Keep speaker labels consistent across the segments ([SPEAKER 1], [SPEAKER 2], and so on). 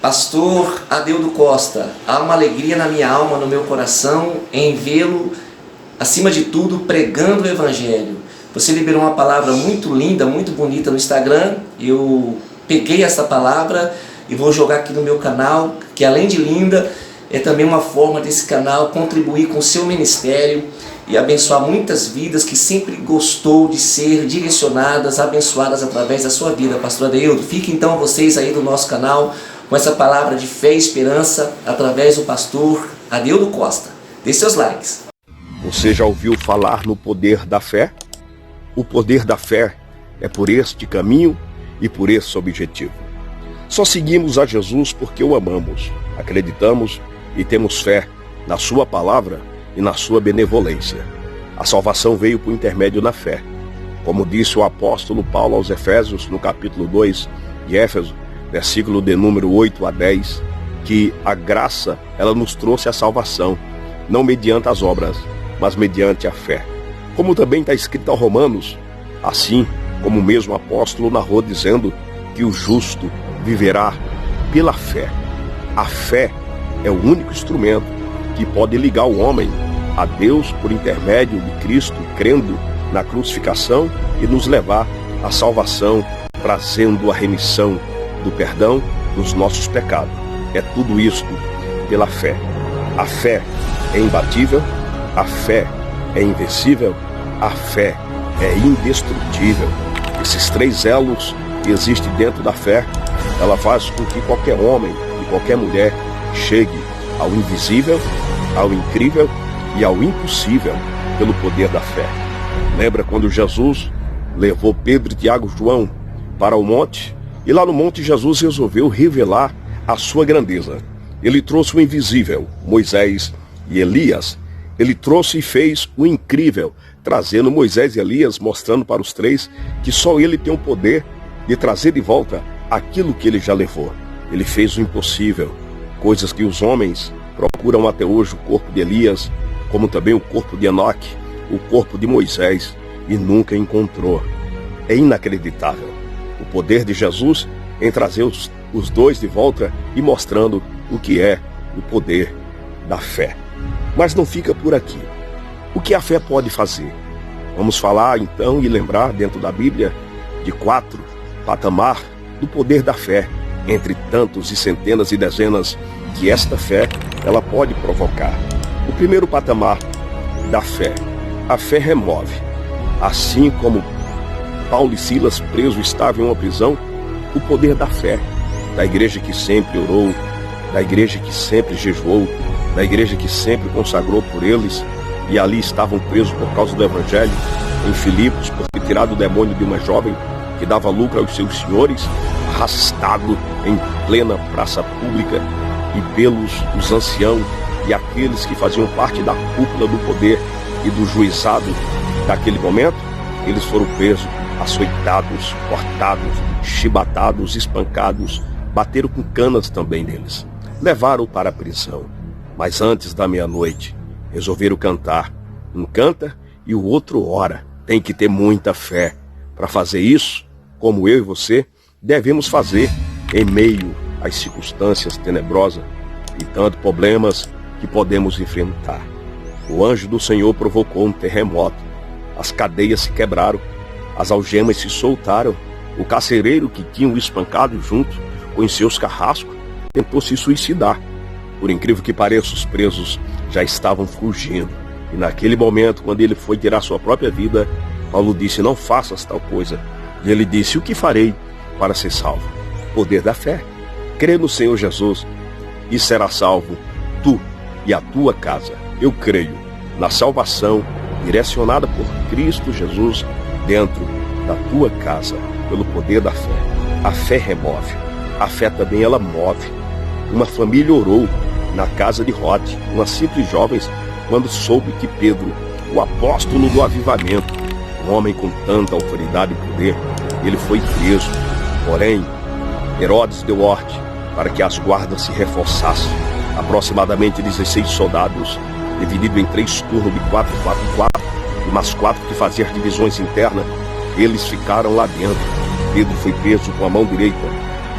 [SPEAKER 1] Pastor Adeudo Costa, há uma alegria na minha alma, no meu coração, em vê-lo, acima de tudo, pregando o Evangelho. Você liberou uma palavra muito linda, muito bonita no Instagram. Eu peguei essa palavra e vou jogar aqui no meu canal, que além de linda, é também uma forma desse canal contribuir com o seu ministério e abençoar muitas vidas que sempre gostou de ser direcionadas, abençoadas através da sua vida. Pastor Adeudo, fiquem então vocês aí do nosso canal com essa palavra de fé e esperança através do pastor Adeudo Costa. Dê seus likes.
[SPEAKER 2] Você já ouviu falar no poder da fé? O poder da fé é por este caminho e por esse objetivo. Só seguimos a Jesus porque o amamos, acreditamos e temos fé na sua palavra e na sua benevolência. A salvação veio por intermédio da fé. Como disse o apóstolo Paulo aos Efésios, no capítulo 2 de Éfeso, versículo de número 8 a 10, que a graça, ela nos trouxe a salvação, não mediante as obras, mas mediante a fé. Como também está escrito aos Romanos, assim como o mesmo apóstolo narrou dizendo que o justo viverá pela fé. A fé é o único instrumento que pode ligar o homem a Deus por intermédio de Cristo, crendo na crucificação e nos levar à salvação, trazendo a remissão do perdão dos nossos pecados. É tudo isto pela fé. A fé é imbatível, a fé é invencível, a fé é indestrutível. Esses três elos que existem dentro da fé, ela faz com que qualquer homem e qualquer mulher chegue ao invisível, ao incrível e ao impossível pelo poder da fé. Lembra quando Jesus levou Pedro, Tiago e João para o monte? E lá no monte Jesus resolveu revelar a sua grandeza. Ele trouxe o invisível, Moisés e Elias. Ele trouxe e fez o incrível, trazendo Moisés e Elias, mostrando para os três que só ele tem o poder de trazer de volta aquilo que ele já levou. Ele fez o impossível, coisas que os homens procuram até hoje, o corpo de Elias, como também o corpo de Enoque, o corpo de Moisés, e nunca encontrou. É inacreditável o poder de Jesus em trazer os dois de volta e mostrando o que é o poder da fé. Mas não fica por aqui. O que a fé pode fazer? Vamos falar então e lembrar dentro da Bíblia de 4 patamares do poder da fé, entre tantos e centenas e dezenas que esta fé ela pode provocar. O primeiro patamar da fé, a fé remove. Assim como Paulo e Silas presos estavam em uma prisão, o poder da fé, da igreja que sempre orou, da igreja que sempre jejuou, da igreja que sempre consagrou por eles, e ali estavam presos por causa do Evangelho, em Filipos, por ter tirado o demônio de uma jovem que dava lucro aos seus senhores, arrastado em plena praça pública, e pelos os anciãos e aqueles que faziam parte da cúpula do poder e do juizado daquele momento, eles foram presos, açoitados, cortados, chibatados, espancados, bateram com canas também neles, levaram para a prisão. Mas antes da meia-noite, resolveram cantar. Um canta e o outro ora. Tem que ter muita fé para fazer isso, como eu e você devemos fazer em meio às circunstâncias tenebrosas e tantos problemas que podemos enfrentar. O anjo do Senhor provocou um terremoto. As cadeias se quebraram, as algemas se soltaram. O carcereiro que tinha o espancado junto com os seus carrascos tentou se suicidar. Por incrível que pareça, os presos já estavam fugindo. E naquele momento, quando ele foi tirar sua própria vida, Paulo disse: não faças tal coisa. E ele disse: o que farei para ser salvo? Poder da fé. Crê no Senhor Jesus e será salvo tu e a tua casa. Eu creio na salvação direcionada por Cristo Jesus dentro da tua casa, pelo poder da fé. A fé remove. A fé também ela move. Uma família orou na casa de Rode, uma simples jovem, quando soube que Pedro, o apóstolo do avivamento, um homem com tanta autoridade e poder, ele foi preso. Porém, Herodes deu ordem para que as guardas se reforçassem. Aproximadamente 16 soldados, divididos em 3 turnos de 4, e mais 4 que faziam as divisões internas, eles ficaram lá dentro. Pedro foi preso com a mão direita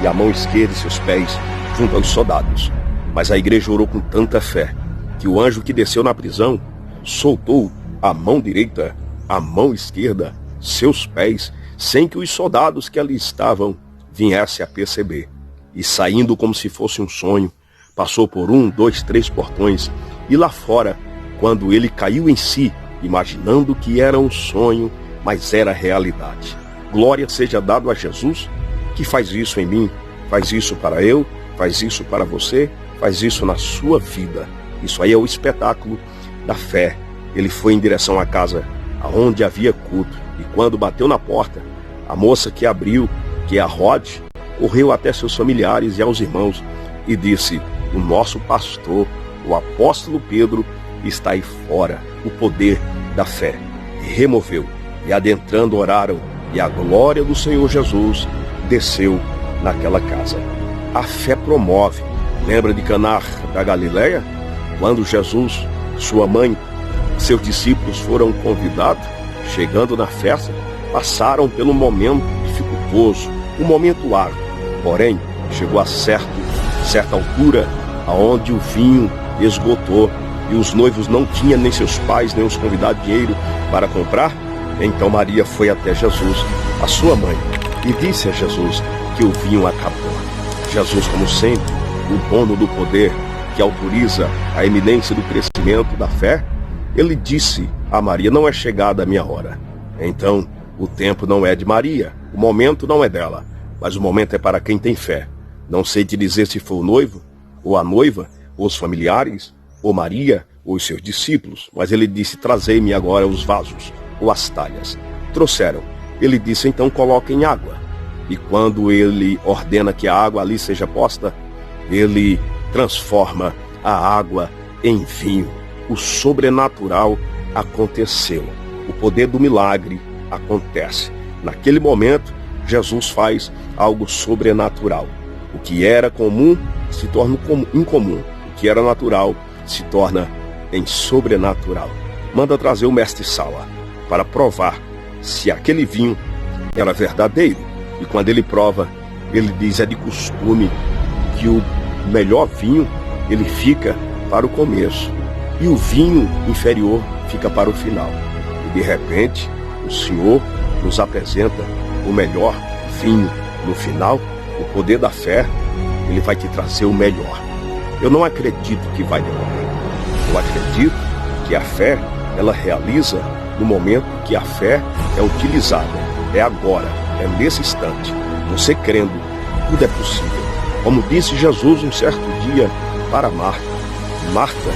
[SPEAKER 2] e a mão esquerda e seus pés junto aos soldados. Mas a igreja orou com tanta fé que o anjo que desceu na prisão soltou a mão direita, a mão esquerda, seus pés, sem que os soldados que ali estavam viessem a perceber. E saindo como se fosse um sonho, passou por 1, 2, 3 portões, e lá fora, quando ele caiu em si, imaginando que era um sonho, mas era realidade. Glória seja dado a Jesus, que faz isso em mim, faz isso para eu, faz isso para você, faz isso na sua vida. Isso aí é o espetáculo da fé. Ele foi em direção à casa onde havia culto, e quando bateu na porta, a moça que abriu, que é a Rod, correu até seus familiares e aos irmãos e disse: o nosso pastor, o apóstolo Pedro, está aí fora. O poder da fé. E removeu, e adentrando oraram, e a glória do Senhor Jesus desceu naquela casa. A fé promove. Lembra de Caná da Galileia? Quando Jesus, sua mãe, seus discípulos foram convidados, chegando na festa, passaram pelo momento dificultoso, um momento árduo. Porém, chegou a certa altura, aonde o vinho esgotou e os noivos não tinham nem seus pais, nem os convidados dinheiro para comprar. Então Maria foi até Jesus, a sua mãe, e disse a Jesus que o vinho acabou. Jesus, como sempre, o dono do poder, que autoriza a eminência do crescimento da fé, ele disse a Maria: não é chegada a minha hora. Então, o tempo não é de Maria, o momento não é dela, mas o momento é para quem tem fé. Não sei te dizer se foi o noivo, ou a noiva, ou os familiares, ou Maria, ou os seus discípulos, mas ele disse: trazei-me agora os vasos, ou as talhas. Trouxeram. Ele disse: então coloquem água. E quando ele ordena que a água ali seja posta, ele transforma a água em vinho. O sobrenatural aconteceu. O poder do milagre acontece. Naquele momento, Jesus faz algo sobrenatural. O que era comum se torna incomum. O que era natural se torna em sobrenatural. Manda trazer o mestre Sala para provar se aquele vinho era verdadeiro. E quando ele prova, ele diz: é de costume que o melhor vinho ele fica para o começo e o vinho inferior fica para o final. E de repente, o Senhor nos apresenta o melhor vinho no final. O poder da fé, ele vai te trazer o melhor. Eu não acredito que vai demorar. Eu acredito que a fé, ela realiza no momento que a fé é utilizada. É agora, é nesse instante. Você crendo, tudo é possível. Como disse Jesus um certo dia para Marta: Marta,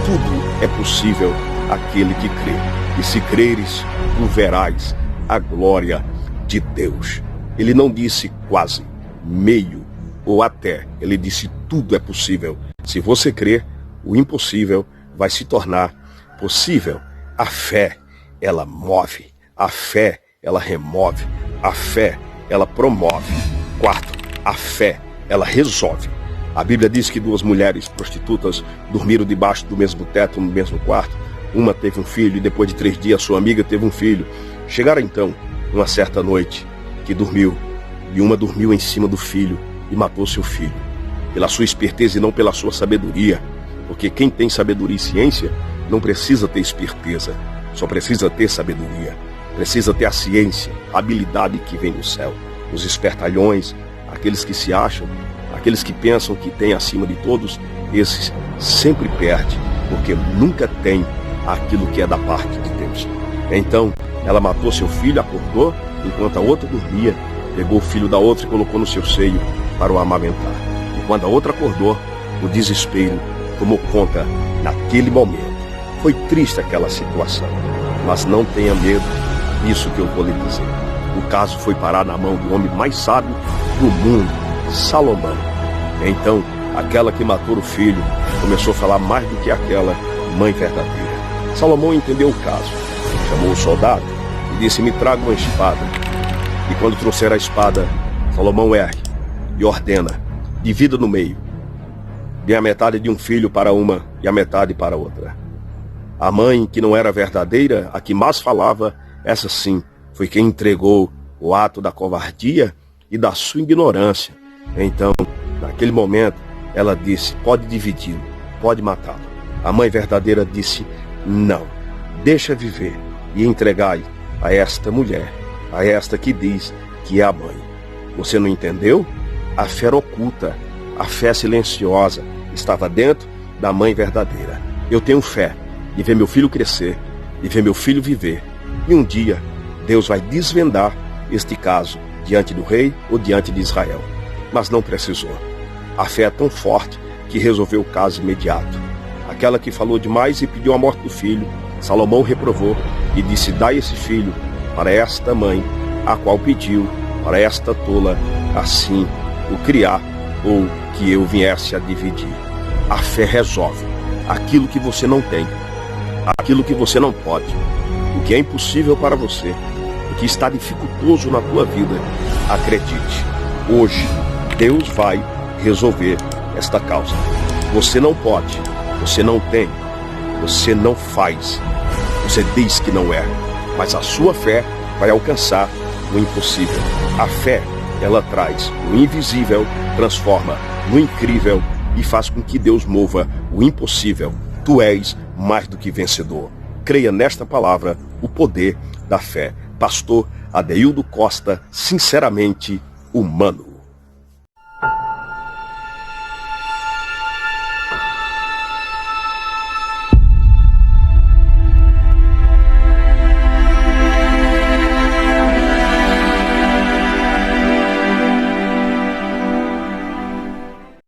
[SPEAKER 2] tudo é possível àquele que crê. E se creres, tu verás a glória de Deus. Ele não disse quase, meio ou até. Ele disse: tudo é possível. Se você crer, o impossível vai se tornar possível. A fé, ela move. A fé, ela remove. A fé, ela promove. Quarto, a fé, ela resolve. A Bíblia diz que 2 mulheres prostitutas dormiram debaixo do mesmo teto, no mesmo quarto. Uma teve um filho e depois de 3 dias sua amiga teve um filho. Chegaram então, uma certa noite, que dormiu, e uma dormiu em cima do filho e matou seu filho. Pela sua esperteza e não pela sua sabedoria. Porque quem tem sabedoria e ciência não precisa ter esperteza, só precisa ter sabedoria. Precisa ter a ciência, a habilidade que vem do céu. Os espertalhões, aqueles que se acham, aqueles que pensam que têm acima de todos, esses sempre perdem, porque nunca tem aquilo que é da parte de Deus. Então, ela matou seu filho, acordou, enquanto a outra dormia, pegou o filho da outra e colocou no seu seio para o amamentar. E quando a outra acordou, o desespero tomou conta naquele momento. Foi triste aquela situação, mas não tenha medo, isso que eu vou lhe dizer. O caso foi parar na mão do homem mais sábio do mundo, Salomão. Então, aquela que matou o filho começou a falar mais do que aquela mãe verdadeira. Salomão entendeu o caso, chamou o soldado e disse: me traga uma espada. E quando trouxer a espada, Salomão ergue e ordena: divida no meio. Dê a metade de um filho para uma e a metade para outra. A mãe, que não era verdadeira, a que mais falava, essa sim, foi quem entregou o ato da covardia e da sua ignorância. Então, naquele momento, Ela disse: pode dividi-lo, pode matá-lo. A mãe verdadeira disse: não, deixa viver e entregai a esta mulher, a esta que diz que é a mãe. Você não entendeu? A fé oculta, a fé silenciosa estava dentro da mãe verdadeira. Eu tenho fé de ver meu filho crescer, de ver meu filho viver. E um dia Deus vai desvendar este caso diante do rei ou diante de Israel. Mas não precisou. A fé é tão forte que resolveu o caso imediato. Aquela que falou demais e pediu a morte do filho, Salomão reprovou e disse: dai esse filho para esta mãe, a qual pediu para esta tola assim o criar, ou que eu viesse a dividir. A fé resolve aquilo que você não tem, aquilo que você não pode, o que é impossível para você, o que está dificultoso na tua vida. Acredite, hoje Deus vai resolver esta causa. Você não pode, você não tem, você não faz, você diz que não é, mas a sua fé vai alcançar o impossível. A fé, ela traz o invisível, transforma no incrível e faz com que Deus mova o impossível. Tu és mais do que vencedor. Creia nesta palavra, o poder da fé. Pastor Adeildo Costa, sinceramente humano.